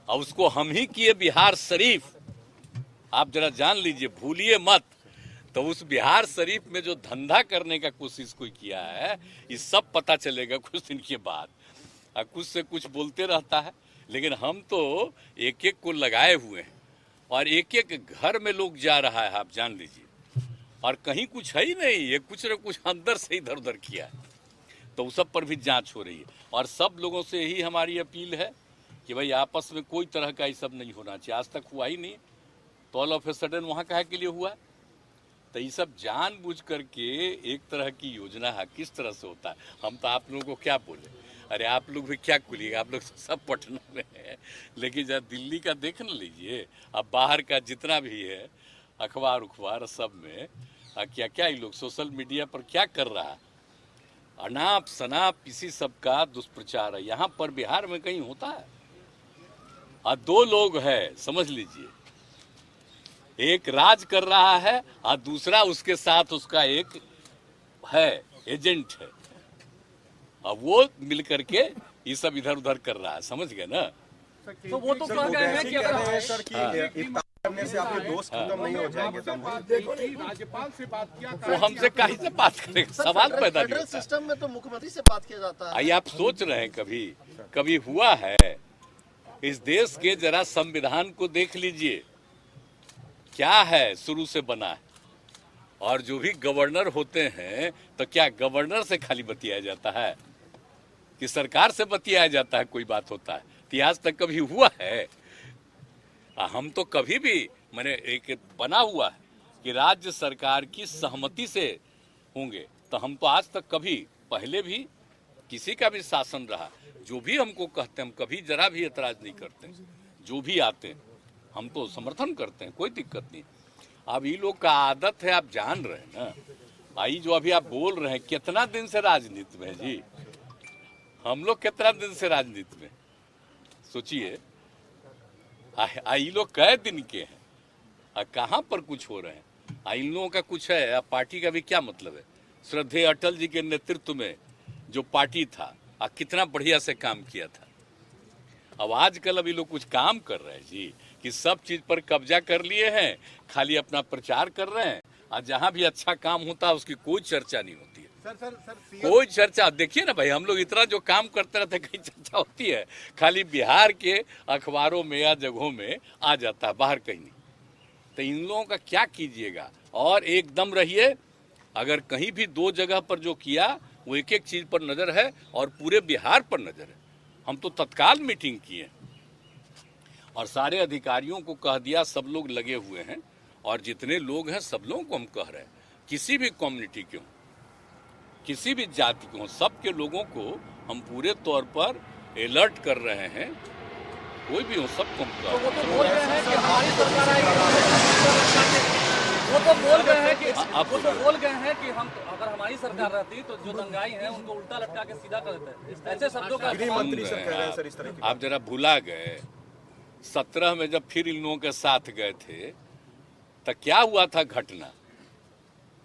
और उसको हम ही किए बिहार शरीफ। आप जरा जान लीजिए, भूलिए मत। तो उस बिहार शरीफ में जो धंधा करने का कोशिश कोई किया है, ये सब पता चलेगा कुछ दिन के बाद। कुछ से कुछ बोलते रहता है, लेकिन हम तो एक एक को लगाए हुए हैं और एक एक घर में लोग जा रहा है, आप जान लीजिए। और कहीं कुछ है ही नहीं, ये कुछ न कुछ अंदर से इधर उधर किया है। तो उस सब पर भी जांच हो रही है और सब लोगों से यही हमारी अपील है कि भाई आपस में कोई तरह का ये सब नहीं होना चाहिए। आज तक हुआ ही नहीं, तो ऑल ऑफ ए सडन वहाँ काहे के लिए हुआ है? तो ये सब जानबूझ करके एक तरह की योजना है, किस तरह से होता है। हम तो आप लोगों को क्या बोले, अरे आप लोग भी क्या बोलिएगा, आप लोग सब पटना में हैं, लेकिन जब दिल्ली का देख न लीजिए, अब बाहर का जितना भी है अखबार उखबार सब में क्या क्या ये लोग सोशल मीडिया पर क्या कर रहा है, अनाप शनाप इसी सब का दुष्प्रचार है। यहाँ पर बिहार में कहीं होता है? और दो लोग हैं, समझ लीजिए, एक राज कर रहा है और दूसरा उसके साथ उसका एक है एजेंट है, और वो मिल करके ये सब इधर उधर कर रहा है, समझ गए ना? तो वो तो कह गए हैं कि अगर करने से आपके दोस्त खत्म नहीं हो जाएंगे। राज्यपाल से बात किया, वो हमसे कहीं से बात करेगा, सवाल पैदा नहीं होता। सिस्टम में तो मुख्यमंत्री से बात किया जाता है। आइए, आप सोच रहे हैं कभी हुआ है इस देश के? जरा संविधान को देख लीजिए, क्या है शुरू से बना है। और जो भी गवर्नर होते हैं, तो क्या गवर्नर से खाली बतियाया जाता है कि सरकार से बतियाया जाता है? कोई बात होता है? इतिहास तक कभी हुआ है? हम तो कभी भी मैंने एक बना हुआ है कि राज्य सरकार की सहमति से होंगे, तो हम तो आज तक कभी, पहले भी किसी का भी शासन रहा, जो भी हमको कहते हैं हम कभी जरा भी एतराज नहीं करते। जो भी आते हैं हम तो समर्थन करते हैं, कोई दिक्कत नहीं। अब ये लोग का आदत है, आप जान रहे हैं ना। आई जो अभी आप बोल रहे हैं, कितना दिन से राजनीति में जी, हम लोग कितना दिन से राजनीति में, सोचिए। ये लोग कई दिन के हैं, कहाँ पर कुछ हो रहे हैं। इन लोगों का कुछ है, अब पार्टी का भी क्या मतलब है? श्रद्धेय अटल जी के नेतृत्व में जो पार्टी था, कितना बढ़िया से काम किया था। अब आजकल अभी लोग कुछ काम कर रहे हैं जी, कि सब चीज पर कब्जा कर लिए हैं, खाली अपना प्रचार कर रहे हैं, और जहां भी अच्छा काम होता है उसकी कोई चर्चा नहीं होती है। कोई चर्चा, देखिए ना भाई, हम लोग इतना जो काम करते रहते, कहीं चर्चा होती है? खाली बिहार के अखबारों में या जगहों में आ जाता है, बाहर कहीं नहीं। तो इन लोगों का क्या कीजिएगा। और एकदम रहिए, अगर कहीं भी दो जगह पर जो किया, वो एक एक चीज पर नजर है और पूरे बिहार पर नजर है। हम तो तत्काल मीटिंग किए और सारे अधिकारियों को कह दिया, सब लोग लगे हुए हैं, और जितने लोग हैं सब लोगों को हम कह रहे हैं, किसी भी कम्युनिटी के हों, किसी भी जाति के हों, सबके लोगों को हम पूरे तौर पर अलर्ट कर रहे हैं। कोई भी हो, सबको हम कह रहे हैं। वो तो बोल रहे हैं कि हमारी सरकार आएगी, वो तो बोल गए हैं कि हम अगर हमारी सरकार रहती तो जो दंगाई हैं उनको उल्टा लटका के सीधा कर देते। ऐसे शब्दों का गृह मंत्री सर कह रहे हैं सर इस तरह की। आप जरा भुला गए, 17 में जब फिर इन लोगों के साथ गए थे, तो क्या हुआ था घटना?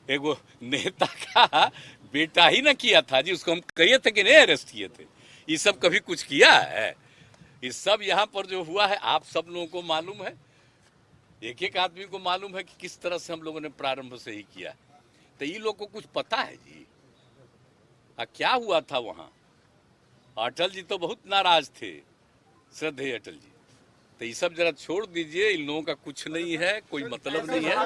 एगो नेता का बेटा ही ना किया था जी, उसको हम कहिए थे कि नहीं अरेस्ट किए थे। ये सब कभी कुछ किया है? ये सब यहाँ पर जो हुआ है, आप सब लोगों को मालूम है, एक एक आदमी को मालूम है कि किस तरह से हम लोगों ने प्रारंभ से ही किया। तो ये लोग को कुछ पता है जी? क्या हुआ था वहां? अटल जी तो बहुत नाराज थे, श्रद्धेय अटल जी। तो ये सब जरा छोड़ दीजिए, इन लोगों का कुछ नहीं है, कोई मतलब नहीं है।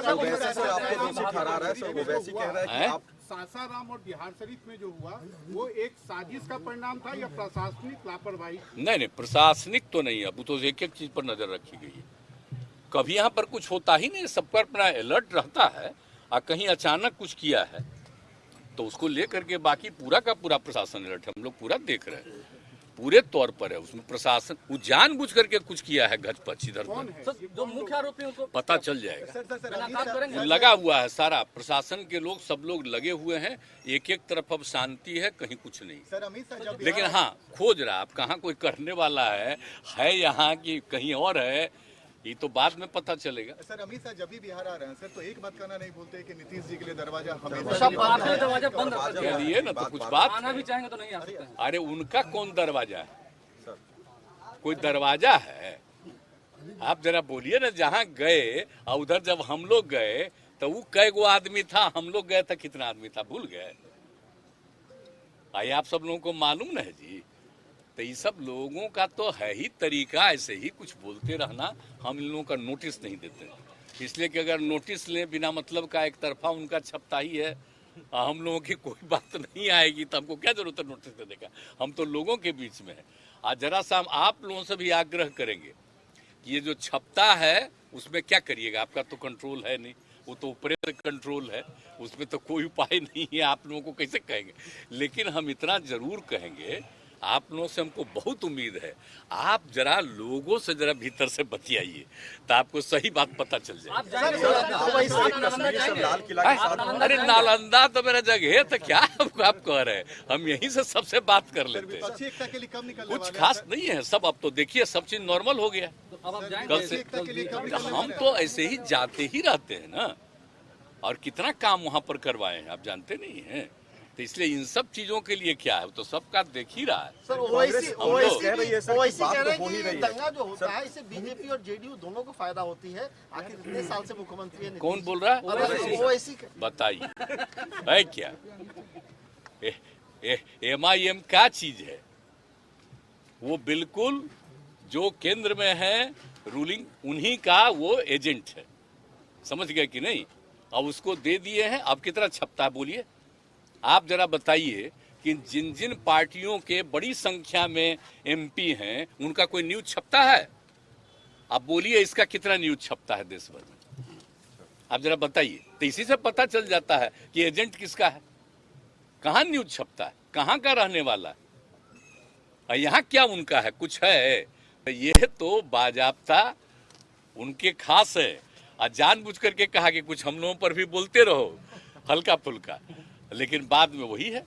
सासाराम और बिहार शरीफ में जो हुआ, वो एक साजिश का परिणाम था या प्रशासनिक लापरवाही? नहीं, प्रशासनिक तो नहीं है, वो तो एक एक चीज पर नजर रखी गई है। कभी यहाँ पर कुछ होता ही नहीं, सब पर अपना अलर्ट रहता है, और कहीं अचानक कुछ किया है तो उसको लेकर के बाकी पूरा का पूरा प्रशासन अलर्ट है। हम लोग पूरा देख रहे हैं, पूरे तौर पर है उसमें प्रशासन। वो जानबूझ करके कुछ किया है गजपच इधर उधर, जो मुख्य आरोपी उनको पता चल जाएगा। लगा हुआ है सारा प्रशासन के लोग, सब लोग लगे हुए हैं। एक एक तरफ अब शांति है, कहीं कुछ नहीं। लेकिन हाँ, खोज रहा, अब कहाँ कोई करने वाला है यहाँ की कहीं और है, ये तो बाद में पता चलेगा। सर अमित शाह जब भी बिहार आ रहे हैं सर, तो एक बात कहना नहीं भूलते कि नीतीश जी के लिए दरवाजा दरवाजा बंद कह दिए ना, तो कुछ बात आना भी चाहेंगे तो नहीं आ सकते। अरे उनका कौन दरवाजा है? कोई दरवाजा है? आप जरा बोलिए ना, जहाँ गए और उधर जब हम लोग गए तो वो कै गो आदमी था, हम लोग गए था कितना आदमी था, भूल गए? आइए, आप सब लोगों को मालूम न है जी। तो ये सब लोगों का तो है ही तरीका, ऐसे ही कुछ बोलते रहना। हम इन लोगों का नोटिस नहीं देते, इसलिए कि अगर नोटिस लें बिना मतलब का, एक तरफा उनका छपता ही है, हम लोगों की कोई बात नहीं आएगी तो हमको क्या जरूरत है नोटिस देने का? हम तो लोगों के बीच में है। आज जरा सा हम आप लोगों से भी आग्रह करेंगे कि ये जो छपता है उसमें क्या करिएगा, आपका तो कंट्रोल है नहीं, वो तो ऊपर कंट्रोल है, उसमें तो कोई उपाय नहीं है, आप लोगों को कैसे कहेंगे? लेकिन हम इतना जरूर कहेंगे, आप लोगों से हमको बहुत उम्मीद है, आप जरा लोगों से जरा भीतर से बतियाइए तो आपको सही बात पता चल जाए। अरे नालंदा तो मेरा जगह है, तो क्या आप कह रहे हैं? हम यहीं से सबसे बात कर लेते हैं। विपक्षी एकता के लिए कब निकलने कुछ वाले खास नहीं है सब, अब तो देखिए सब चीज नॉर्मल हो गया अब आप जाएंगे कल से। एकता के लिए कब निकलने हम तो ऐसे ही जाते ही रहते हैं ना, और कितना काम वहां पर करवाए हैं आप जानते नहीं हैं। तो इसलिए इन सब चीजों के लिए क्या है, तो सबका देख ही रहा है। सर ओवैसी कह रही है सर कि ओवैसी बात कह तो रहे हो ही हैं रही कि है। दंगा जो होता है इससे बीजेपी और जेडीयू दोनों को फायदा होती है। आखिर इतने साल से मुख्यमंत्री है कौन बोल रहा है? ओवैसी बताइए है क्या? MIM क्या चीज है? वो बिल्कुल जो केंद्र में है रूलिंग, उन्हीं का वो एजेंट है, समझ गए कि नहीं? अब उसको दे दिए हैं, अब कितना छपता है बोलिए? आप जरा बताइए कि जिन जिन पार्टियों के बड़ी संख्या में MP हैं उनका कोई न्यूज छपता है? आप बोलिए इसका कितना न्यूज छपता है देश भर में? आप जरा बताइए। तो इसी से पता चल जाता है कि एजेंट किसका है, कहाँ न्यूज छपता है, कहाँ का रहने वाला है, और यहाँ क्या उनका है, कुछ है? ये तो बाजाब्ता उनके खास है, और जानबूझ करके कहा कि कुछ हम लोगों पर भी बोलते रहो हल्का फुल्का, लेकिन बाद में वही है,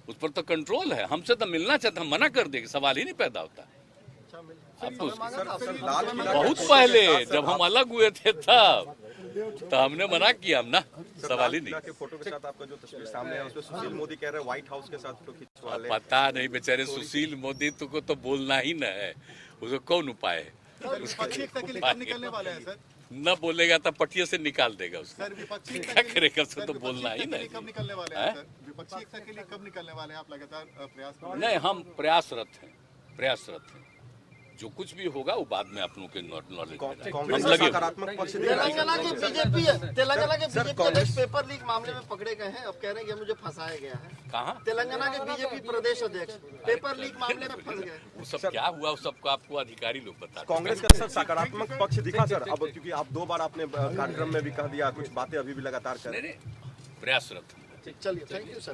उस पर तो कंट्रोल है। हमसे तो मिलना चाहता, हम मना कर देंगे, सवाल ही नहीं पैदा होता। अब तो बहुत पहले जब हम अलग हुए थे तब तो हमने मना किया, हम ना, सवाल ही नहीं। के फोटो के साथ आपका जो तस्वीर सामने है उसमें सुशील मोदी कह रहे हैं व्हाइट हाउस के साथ फोटो खिंचवा ले। पता नहीं बेचारे सुशील मोदी को तो बोलना ही न है, उसको कौन उपाय है? सर विपक्षी एकता के लिए कब निकलने वाले हैं सर? न बोलेगा तो पटिया से निकाल देगा उसको। सर विपक्षी क्या करेगा उसको, तो बोलना ही नहीं। नहीं। कब निकलने वाले हैं सर? विपक्षी एकता के लिए कब निकलने वाले हैं? आप लगातार प्रयास कर रहे हैं। नहीं, हम प्रयासरत हैं। जो कुछ भी होगा वो बाद में आप लोगों के नॉलेज में कांग्रेस हम का लगे। सकारात्मक पक्ष दिख रहा है। तेलंगाना के बीजेपी अध्यक्ष पेपर लीक मामले में पकड़े गए हैं। अब कह रहे हैं कि मुझे फंसाया गया है। कहाँ? तेलंगाना के बीजेपी प्रदेश अध्यक्ष पेपर लीक मामले में फंस गए। वो सब क्या हुआ, वो सबको आपको अधिकारी लोग बता। कांग्रेस का सर सकारात्मक पक्ष दिखा सर, अब क्योंकि आप 2 बार आपने कार्यक्रम में भी कह दिया, कुछ बातें अभी भी लगातार कर रहे हैं। नहीं, प्रयासरत हैं। चलिए, थैंक यू सर।